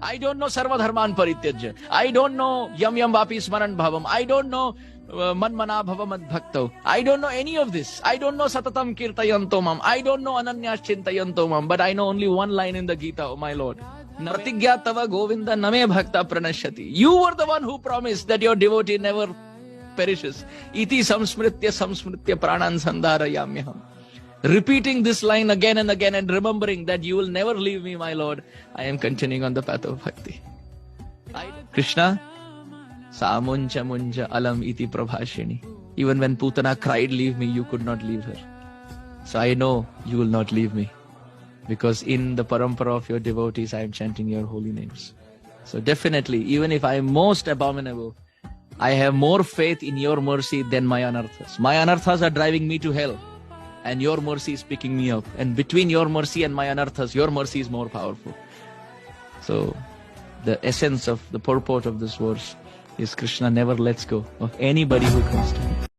I don't know Sarva Dharman Parityajya. I don't know Yam Yam Vapi Smaran Bhavam. I don't know Manmana Bhava Mad Bhakto. I don't know any of this. I don't know Satatam Kirtayanto Mam. I don't know Ananyas Chintayanto Mam. But I know only one line in the Gita, oh my Lord. Pratigya Tava Govinda Name Bhakta Pranashati. You were the one who promised that your devotee never perishes. Iti samsmritya pranan sandharayamyaham. Repeating this line again and again and remembering that you will never leave me, my Lord, I am continuing on the path of bhakti. Krishna, Samuncha Muncha Alam Iti Prabhashini. Even when Putana cried, leave me, you could not leave her. So I know you will not leave me. Because in the parampara of your devotees, I am chanting your holy names. So definitely, even if I am most abominable, I have more faith in your mercy than my anarthas. My anarthas are driving me to hell. And your mercy is picking me up. And between your mercy and my anarthas, your mercy is more powerful. So, the essence of the purport of this verse is Krishna never lets go of anybody who comes to him.